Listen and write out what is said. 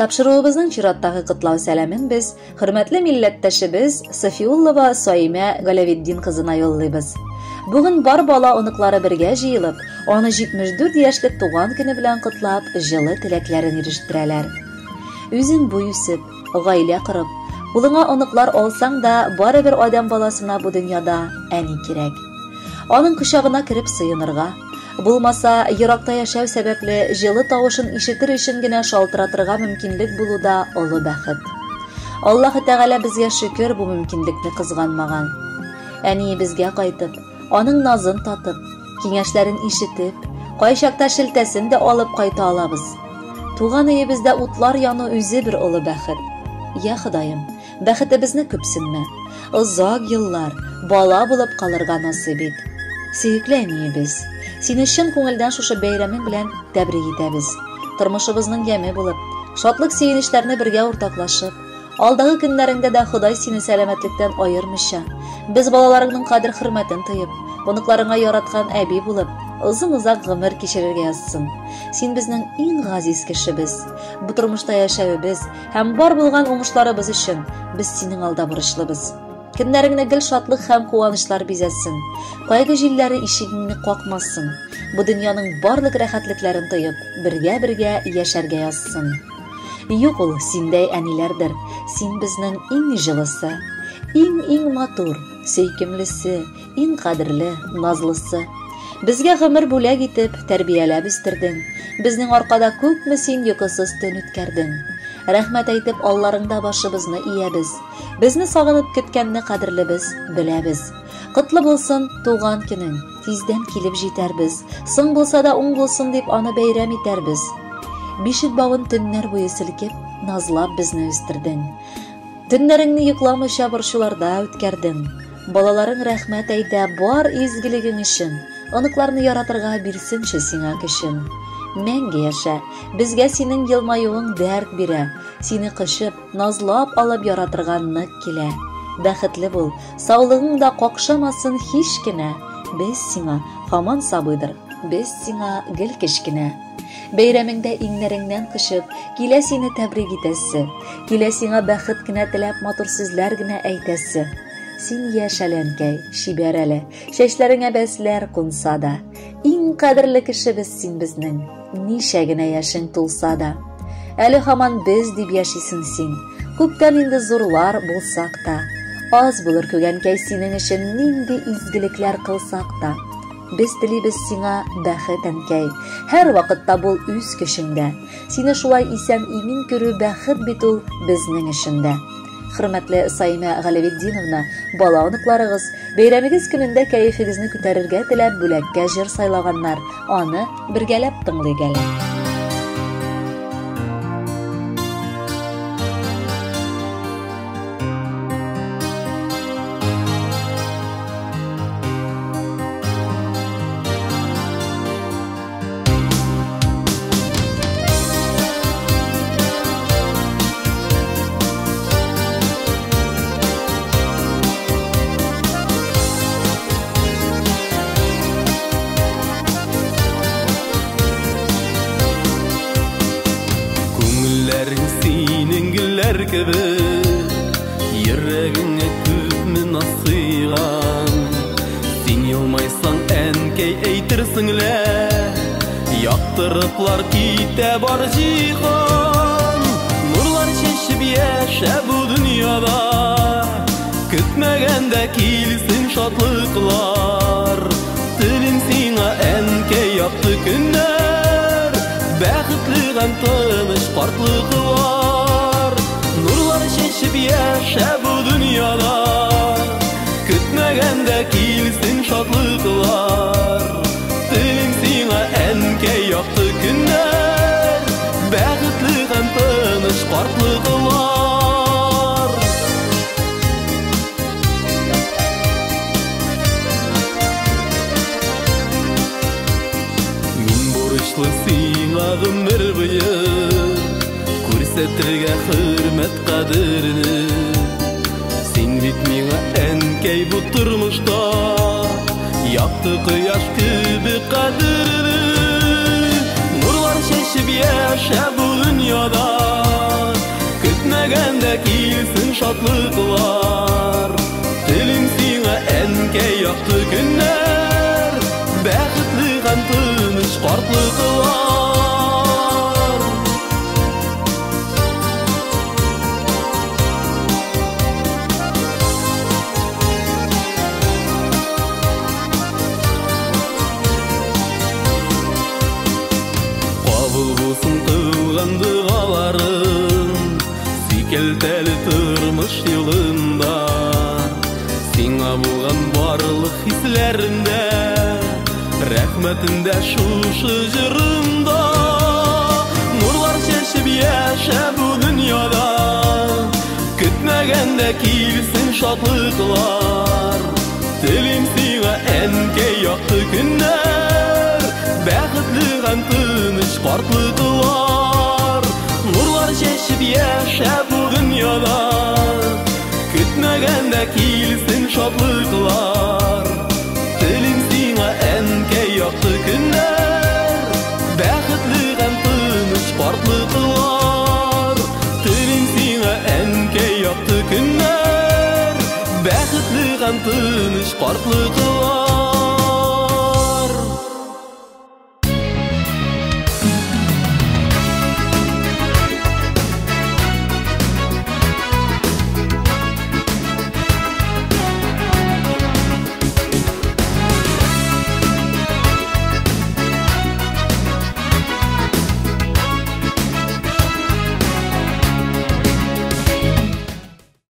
Тапшыруыбызның чираттагы кытлау сәламен біз хөрмәтле милләттәшебез Сафиуллова Саимә Галаветдин кызына юллыйбыз. Бүген бар бала оныклары бергә җыелып, аны 74 яшьлек туган көне белән кытлап, җылы теләкләрен ирештерәләр. Үзең буй үсеп, гаилә корып, улыңа оныклар алсаң да, барыбер адам баласына бу дөньяда әни кирәк. Аның кочагына кирип сыйынырга, булмаса, еракта яшәү сәбәпле җылы тавышын ишетер өчен генә шалтыратырга мөмкинлек булуда олы бәхет. Аллаһы Тәгалә безгә шөкер бу мөмкинлекне кызганмаган. Әни безгә кайтып, аның назын татып, киңәшләрен ишетеп, кайчакта шелтәсен дә алып кайта алабыз. Туган өебездә утлар яну үзе бер олы бәхет. Я Ходаем, бәхетебезне күпсенмә. Озак еллар бала булып калырга насыйп ит. Сөекле әниебез, сине чын күңелдән шушы бәйрәмең белән тәбрик итәбез. Тормышыбызның яме булып, шатлык сөенечләрне бергә уртаклашып, алдагы көннәреңдә дә Ходай сине сәламәтлектән аермыйча, без балаларыңның кадер-хөрмәтен тоеп, оныкларыңа яраткан әби булып, озын-озак гомер кичерергә язсын. Син безнең иң газиз кешебез. Бу тормышта яшәвебез һәм бар булган уңышларыбыз өчен без синең алда бурычлыбыз. Көннәреңне гел шатлык һәм куанычлар бизәсен. Кайгы җилләре ишегеңне какмасын. Бу дөньяның барлык рәхәтлекләрен тоеп, бергә яшәргә язсын. Юк ул синдәй әниләрдер. Син безнең иң җылысы, иң матур, сөйкемлесе, иң кадерле, назлысы. Безгә гомер бүләк итеп, тәрбияләп үстердең. Безнең аркада күпме син йокысыз төн үткәрдең. Рәхмәт әйтеп алларыңда башыбызны иябез. Безне сагынып көткәнне кадерлебез, беләбез. Кытлы булсын туган көнең, тиздән килеп җитәрбез. Соң булса да уң булсын дип аны бәйрәм итәрбез. Бишек бавын төннәр буе селкеп, назлап безне үстердең. Төннәреңне йокламыйча борчуларда үткәрдең. Балаларың рәхмәт әйтә бар изгелегең өчен. Оныкларны яратырга бирсенче сиңа көчен. Мәңге яшә, безгә синең елмаюың дәрт бирә. Сине кышып, назлап алып яратырга нык килә. Бәхетле бул, саулыгың да какшамасын һич кенә. Без сиңа һаман сабыйдыр, без сиңа гел кечкенә. Бәйрәмеңдә иңнәреңнән кышып, килә сине тәбрик итәсе. Килә сиңа бәхет кенә теләп матур сүзләр генә әйтәсе. Син яшәләнкәй, шибәр әле, чәчләреңә бәсләр кунса да. Иң кадерле кешебез син безнең, ничә генә яшең тулса да. Әле һаман без дип яшисең син, күптән инде зурлар булсак та. Аз булыр күгәнкәй синең өчен нинди изгелекләр кылсак та. Без телибез сиңа бәхет әнкәй, һәр вакытта бул үз көчеңдә. Сине шулай исән имин күрү бәхет бит ул безнең өчендә. Хөрмәтле Саимә Галаветдиновна, бала оныкларыгыз, бәйрәмегез көнендә кәефегезне күтәрергә теләп бүләккә җыр сайлаганнар. Аны бергәләп тыңлыйк әле. Йөрәгеңә күпме насыйган. Син елмайсаң әнкәй әйтерсең лә, яктырыклар китә бар җиһан. Нурлар чәчеп яшә бу дөньяда, көтмәгәндә килсен шатлыклар. Телим сиңа әнкәй якты көннәр, бәхетле һәм тыныч картлыклар. Нурлар чәчеп яшә бу дөньяда, көтмәгәндә килсен шатлыклар. Телим сиңа әнкәй якты көннәр, бәхетле һәм тыныч картлыклар. Мин бурычлы сиңа гомер буе, күрсәтергә хөрмәт кадерне. Син бит миңа әнкәй бу тормышта, якты кояш кебек кадерле. Нурлар чәчеп яшә бу дөньяда, килсен шатлыклар. Телим сиңа әнкәй якты көннәр, бәхетле һәм тыныч картлыклар. Bulsun kılgan dağaların, sikelteli tırmış yılında. Sina bulgan barlık hislerimde, rahmetinde şuşu jırımda. Nurlar çeşip yaşa bu dünyada, kütmegende kilsin şatlıklar. Dilim sina enkey yaktı günler, bäxetli һәм тыныч картлыклар. Нурлар чәчеп яшә бу дөньяда, көтмәгәндә килсен шатлыклар. Телим сиңа әнкәй якты көннәр, бәхетле һәм тыныч картлыклар. Телим сиңа әнкәй якты көннәр, бәхетле һәм тыныч картлыклар.